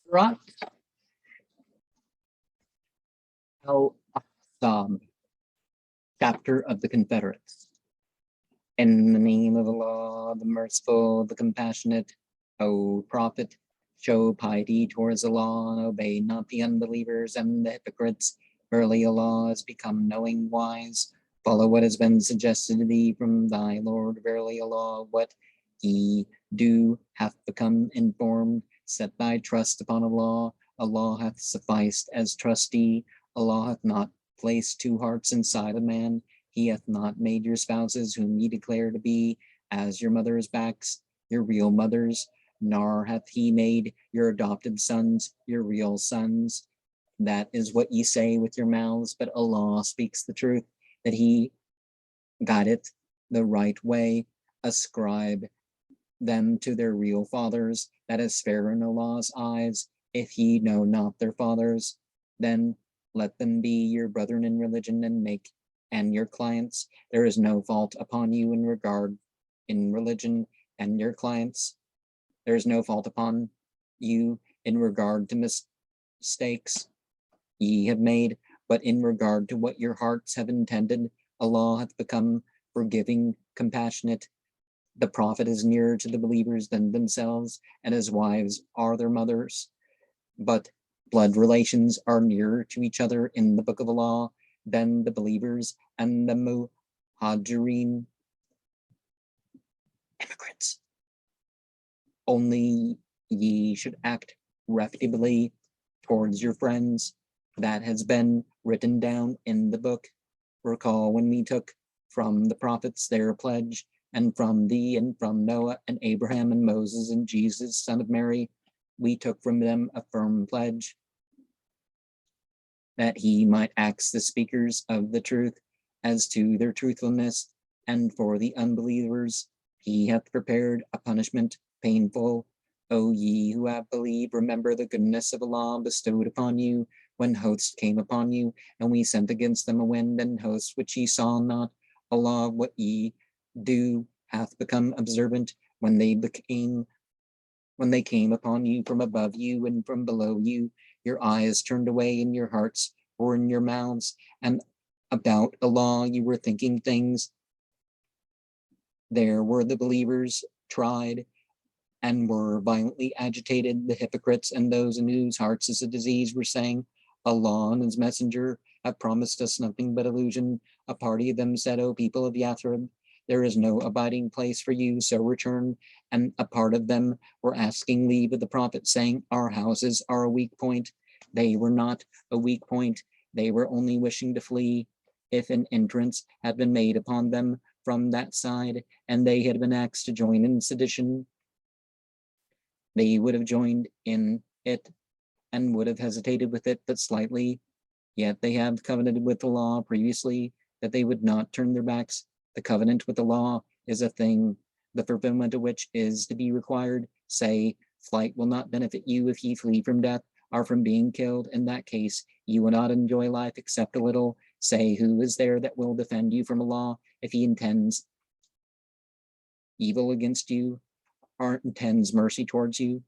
Right. Al-Ahzab, chapter of the Confederates. In the name of Allah, the merciful, the compassionate, O Prophet, show piety towards Allah and obey not the unbelievers and the hypocrites. Verily Allah has become knowing wise. Follow what has been suggested to thee from thy Lord. Verily Allah, what he do hath become informed. Set thy trust upon Allah. Allah hath sufficed as trustee. Allah hath not placed two hearts inside a man. He hath not made your spouses, whom ye declare to be as your mother's backs, your real mothers, nor hath he made your adopted sons, your real sons. That is what ye say with your mouths, but Allah speaks the truth, that he guideth the right way. Ascribe them to their real fathers, that is fair in Allah's eyes. If ye know not their fathers, then let them be your brethren in religion and your clients. There is no fault upon you in regard in religion and your clients. There is no fault upon you in regard to mistakes ye have made, but in regard to what your hearts have intended, Allah hath become forgiving, compassionate. The Prophet is nearer to the believers than themselves, and his wives are their mothers. But blood relations are nearer to each other in the book of Allah than the believers and the muhajirin, immigrants. Only ye should act reputably towards your friends. That has been written down in the book. Recall when we took from the prophets their pledge, and from thee and from Noah and Abraham and Moses and Jesus, son of Mary, we took from them a firm pledge, that he might ask the speakers of the truth as to their truthfulness, and for the unbelievers he hath prepared a punishment painful. O ye who have believed, remember the goodness of Allah bestowed upon you when hosts came upon you, and we sent against them a wind and hosts which ye saw not. Allah, what ye do hath become observant when they came upon you from above you and from below you. Your eyes turned away and your hearts were in your mouths, and about Allah you were thinking things. There were the believers tried and were violently agitated. The hypocrites and those in whose hearts is a disease were saying, Allah and his messenger have promised us nothing but illusion. A party of them said, O people of Yathrib, there is no abiding place for you, so return. And a part of them were asking leave of the Prophet, saying, our houses are a weak point. They were not a weak point. They were only wishing to flee. If an entrance had been made upon them from that side, and they had been asked to join in sedition, they would have joined in it and would have hesitated with it but slightly. Yet they have covenanted with the law previously that they would not turn their backs. The covenant with the law is a thing, the fulfillment of which is to be required. Say, flight will not benefit you if ye flee from death or from being killed. In that case, you will not enjoy life except a little. Say, who is there that will defend you from Allah if he intends evil against you or intends mercy towards you?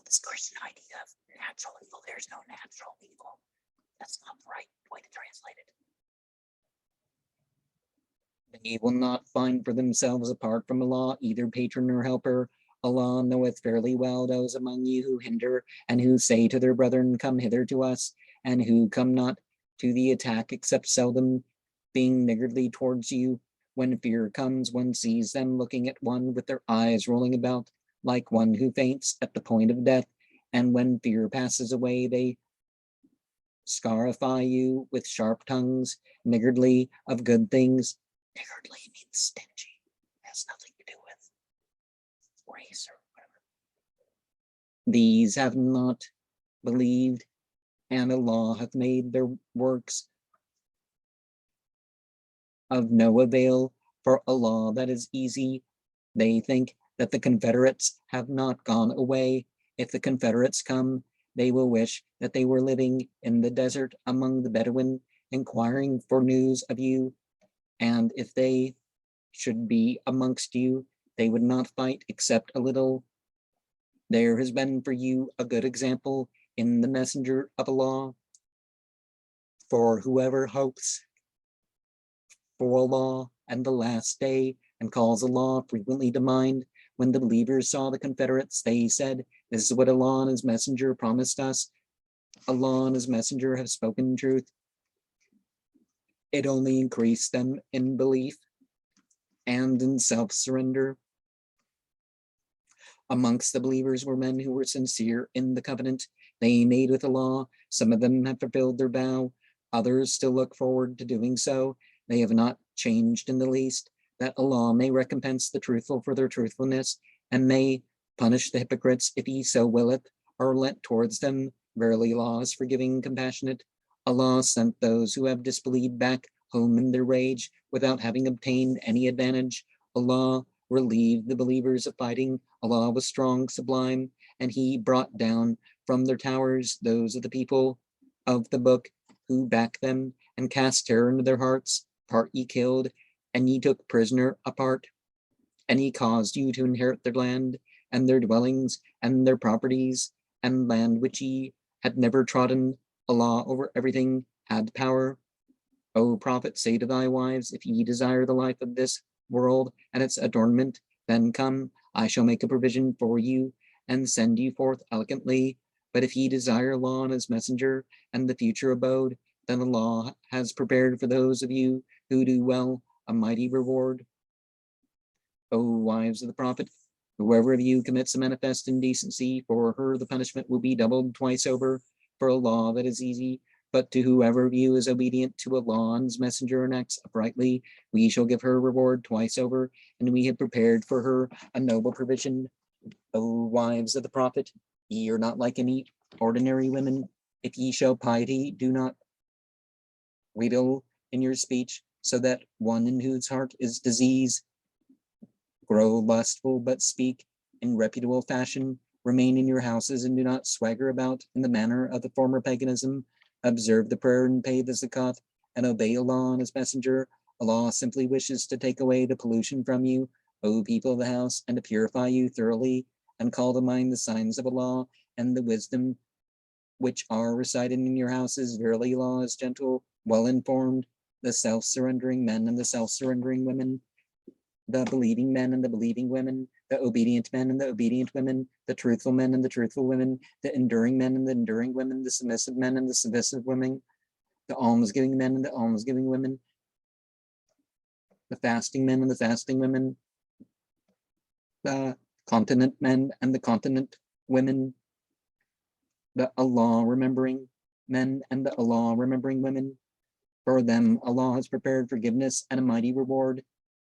This Christian idea of natural evil, there's no natural evil. That's not the right way to translate it. They will not find for themselves apart from Allah either patron or helper. Allah knoweth fairly well those among you who hinder and who say to their brethren, come hither to us, and who come not to the attack except seldom, being niggardly towards you. When fear comes, one sees them looking at one with their eyes rolling about, like one who faints at the point of death. And when fear passes away, they scarify you with sharp tongues, niggardly of good things. Niggardly means stingy. It has nothing to do with race or whatever. These have not believed, and Allah hath made their works of no avail. For Allah, that is easy. They think that the Confederates have not gone away. If the Confederates come, they will wish that they were living in the desert among the Bedouin, inquiring for news of you. And if they should be amongst you, they would not fight except a little. There has been for you a good example in the messenger of Allah. For whoever hopes for Allah and the last day and calls Allah frequently to mind, when the believers saw the Confederates, they said, "This is what Allah and his messenger promised us. Allah and his messenger have spoken truth." It only increased them in belief and in self-surrender. Amongst the believers were men who were sincere in the covenant they made with Allah. Some of them have fulfilled their vow. Others still look forward to doing so. They have not changed in the least, that Allah may recompense the truthful for their truthfulness, and may punish the hypocrites if he so willeth, or relent towards them. Verily Allah is forgiving and compassionate. Allah sent those who have disbelieved back home in their rage, without having obtained any advantage. Allah relieved the believers of fighting. Allah was strong, sublime, and he brought down from their towers those of the people of the book who backed them, and cast terror into their hearts. Part ye killed, and ye took prisoner a part, and he caused you to inherit their land, and their dwellings, and their properties, and land which ye had never trodden. Allah over everything had power. O Prophet, say to thy wives, if ye desire the life of this world and its adornment, then come, I shall make a provision for you, and send you forth elegantly. But if ye desire Allah and his messenger and the future abode, then Allah has prepared for those of you who do well a mighty reward. O wives of the Prophet, whoever of you commits a manifest indecency, for her the punishment will be doubled twice over. For a law that is easy, but to whoever of you is obedient to Allah and his messenger and acts uprightly, we shall give her reward twice over, and we have prepared for her a noble provision. O wives of the Prophet, ye are not like any ordinary women. If ye show piety, do not wheedle in your speech, so that one in whose heart is disease. Grow lustful, but speak in reputable fashion. Remain in your houses and do not swagger about in the manner of the former paganism. Observe the prayer and pay the zakat, and obey Allah and his messenger. Allah simply wishes to take away the pollution from you, O people of the house, and to purify you thoroughly, and call to mind the signs of Allah and the wisdom which are recited in your houses. Verily Allah is gentle, well informed. The self-surrendering men and the self-surrendering women, the believing men and the believing women, the obedient men and the obedient women, the truthful men and the truthful women, the enduring men and the enduring women, the submissive men and the submissive women, the almsgiving men and the almsgiving women, the fasting men and the fasting women, the continent men and the continent women, the Allah remembering men and the Allah remembering women. For them Allah has prepared forgiveness and a mighty reward.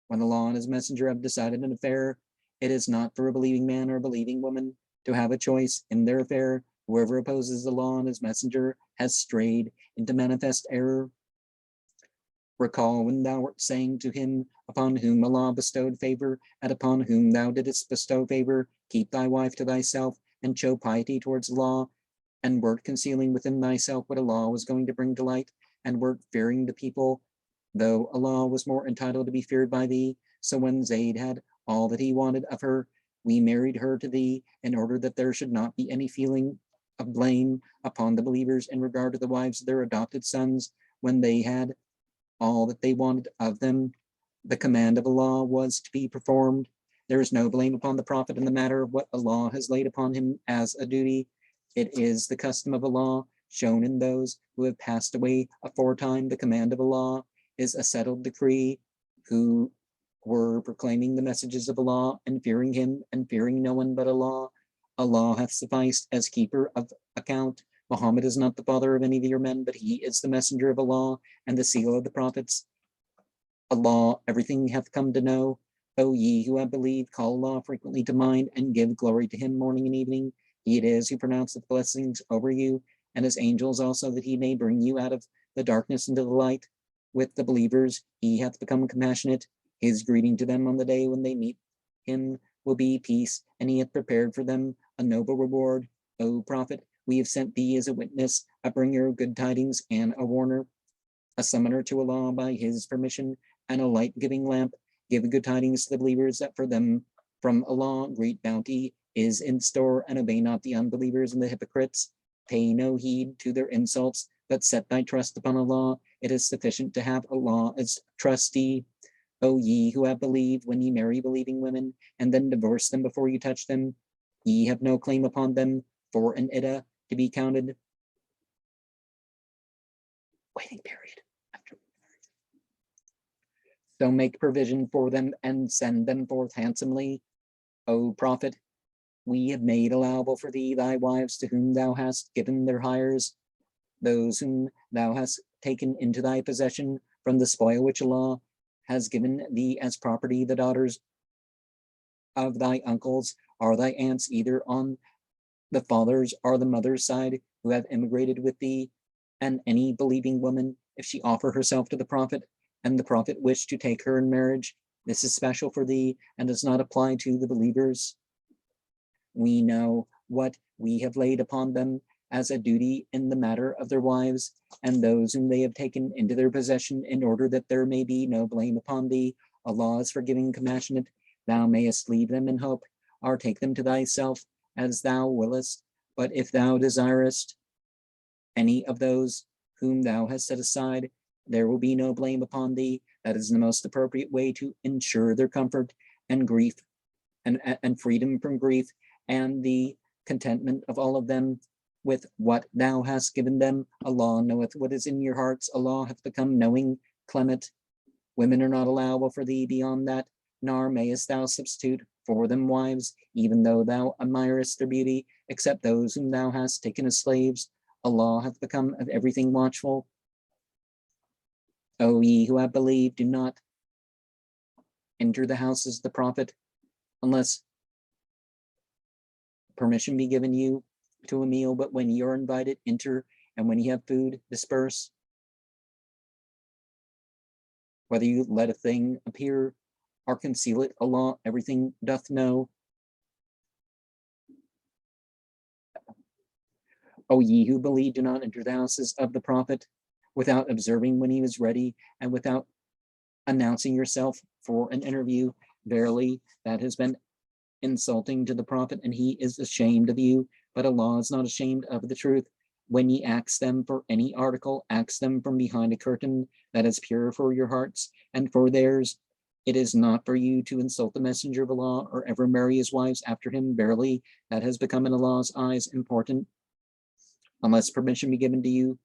When Allah and his messenger have decided an affair, it is not for a believing man or a believing woman to have a choice in their affair. Whoever opposes Allah and his messenger has strayed into manifest error. Recall when thou wert saying to him upon whom Allah bestowed favor, and upon whom thou didst bestow favor, keep thy wife to thyself, and show piety towards Allah, and wert concealing within thyself what Allah was going to bring to light, and wert fearing the people, though Allah was more entitled to be feared by thee. So when Zayd had all that he wanted of her, we married her to thee, in order that there should not be any feeling of blame upon the believers in regard to the wives of their adopted sons. When they had all that they wanted of them, the command of Allah was to be performed. There is no blame upon the Prophet in the matter of what Allah has laid upon him as a duty. It is the custom of Allah, shown in those who have passed away aforetime. The command of Allah is a settled decree, who were proclaiming the messages of Allah and fearing him and fearing no one but Allah. Allah hath sufficed as keeper of account. Muhammad is not the father of any of your men, but he is the messenger of Allah and the seal of the prophets. Allah everything hath come to know. O ye who have believed, call Allah frequently to mind and give glory to him morning and evening. He it is who pronounceth blessings over you, and his angels also, that he may bring you out of the darkness into the light. With the believers he hath become compassionate. His greeting to them on the day when they meet him will be peace, and he hath prepared for them a noble reward. O Prophet, we have sent thee as a witness, a bringer of good tidings, and a warner, a summoner to Allah by his permission, and a light-giving lamp. Give good tidings to the believers that for them from Allah great bounty is in store, and obey not the unbelievers and the hypocrites. Pay no heed to their insults, but set thy trust upon Allah. It is sufficient to have Allah as trustee. O ye who have believed, when ye marry believing women, and then divorce them before you touch them, ye have no claim upon them for an iddah to be counted. Waiting period. So make provision for them and send them forth handsomely. O Prophet, we have made allowable for thee thy wives to whom thou hast given their hires, those whom thou hast taken into thy possession from the spoil which Allah has given thee as property. The daughters of thy uncles or thy aunts, either on the father's or the mother's side, who have immigrated with thee, and any believing woman, if she offer herself to the Prophet, and the Prophet wish to take her in marriage, this is special for thee and does not apply to the believers. We know what we have laid upon them as a duty in the matter of their wives, and those whom they have taken into their possession, in order that there may be no blame upon thee. Allah is forgiving, compassionate. Thou mayest leave them in hope, or take them to thyself as thou willest. But if thou desirest any of those whom thou hast set aside, there will be no blame upon thee. That is the most appropriate way to ensure their comfort and grief, and freedom from grief, and the contentment of all of them with what thou hast given them. Allah knoweth what is in your hearts. Allah hath become knowing, clement. Women are not allowable for thee beyond that, nor mayest thou substitute for them wives, even though thou admirest their beauty, except those whom thou hast taken as slaves. Allah hath become of everything watchful. O ye who have believed, do not enter the houses of the Prophet unless permission be given you to a meal, but when you are invited, enter, and when you have food, disperse. Whether you let a thing appear or conceal it, Allah everything doth know. O ye who believe, do not enter the houses of the Prophet without observing when he was ready, and without announcing yourself for an interview. Verily, that has been insulting to the Prophet, and he is ashamed of you. But Allah is not ashamed of the truth. When ye ask them for any article, ask them from behind a curtain that is pure for your hearts and for theirs. It is not for you to insult the messenger of Allah, or ever marry his wives after him. Verily, that has become in Allah's eyes important, unless permission be given to you,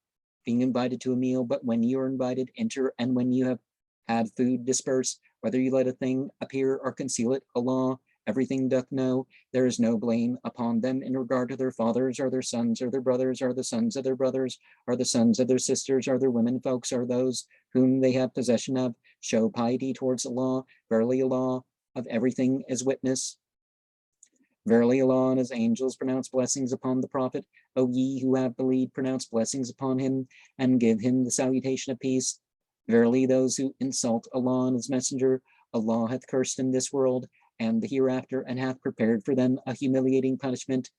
being invited to a meal. But when you are invited, enter, and when you have had food, disperse. Whether you let a thing appear or conceal it, Allah everything doth know. There is no blame upon them in regard to their fathers, or their sons, or their brothers, or the sons of their brothers, or the sons of their sisters, or their women folks, or those whom they have possession of. Show piety towards Allah. Verily, Allah of everything is witness. Verily, Allah and his angels pronounce blessings upon the Prophet. O ye who have believed, pronounce blessings upon him, and give him the salutation of peace. Verily, those who insult Allah and his messenger, Allah hath cursed in this world and the hereafter, and hath prepared for them a humiliating punishment.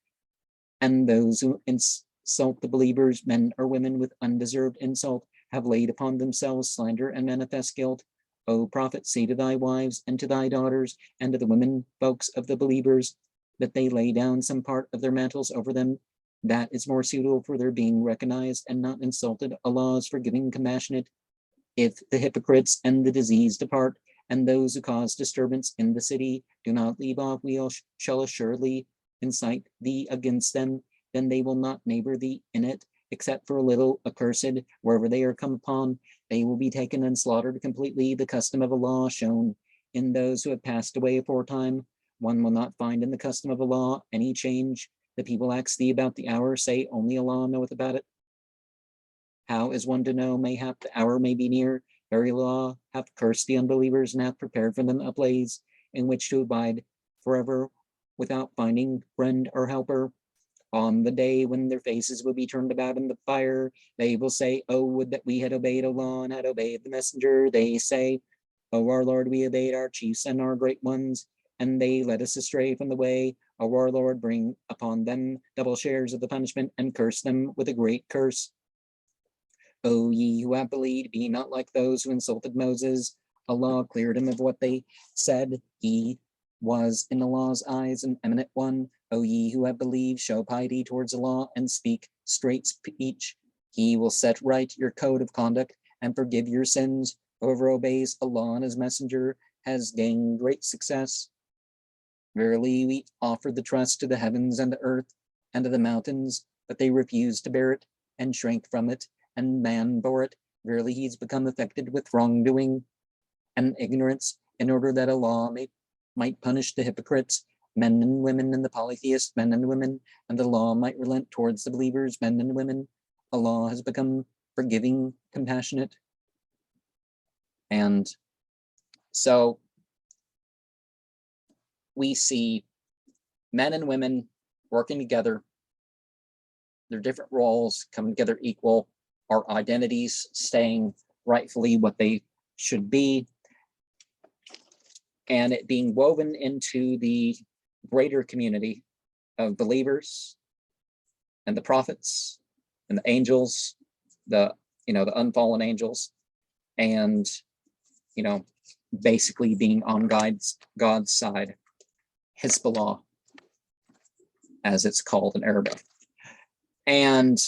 And those who insult the believers, men or women, with undeserved insult, have laid upon themselves slander and manifest guilt. O Prophet, say to thy wives, and to thy daughters, and to the women folks of the believers, that they lay down some part of their mantles over them. That is more suitable for their being recognized and not insulted. Allah is forgiving, compassionate. If the hypocrites and the diseased depart, and those who cause disturbance in the city do not leave off, we shall assuredly incite thee against them. Then they will not neighbor thee in it, except for a little. Accursed, wherever they are come upon, they will be taken and slaughtered completely. The custom of Allah shown in those who have passed away aforetime. One will not find in the custom of Allah any change. The people ask thee about the hour, say, only Allah knoweth about it. How is one to know? Mayhap the hour may be near. Very Allah hath cursed the unbelievers, and hath prepared for them a blaze in which to abide forever, without finding friend or helper. On the day when their faces will be turned about in the fire, they will say, oh, would that we had obeyed Allah and had obeyed the messenger. They say, O our Lord, we obeyed our chiefs and our great ones, and they led us astray from the way. O our Lord, bring upon them double shares of the punishment, and curse them with a great curse. O ye who have believed, be not like those who insulted Moses. Allah cleared him of what they said. He was in Allah's eyes an eminent one. O ye who have believed, show piety towards Allah and speak straight speech. He will set right your code of conduct and forgive your sins. Whoever obeys Allah and his messenger has gained great success. Verily, we offered the trust to the heavens and the earth and to the mountains, but they refused to bear it and shrank from it, and man bore it. Verily, he's become affected with wrongdoing and ignorance, in order that Allah might punish the hypocrites, men and women, and the polytheists, men and women, and the law might relent towards the believers, men and women. Allah has become forgiving, compassionate. And so we see men and women working together, their different roles coming together equal, our identities staying rightfully what they should be, and it being woven into the greater community of believers and the prophets and the angels, the unfallen angels, and basically being on God's side, Hezbollah, as it's called in Arabic. And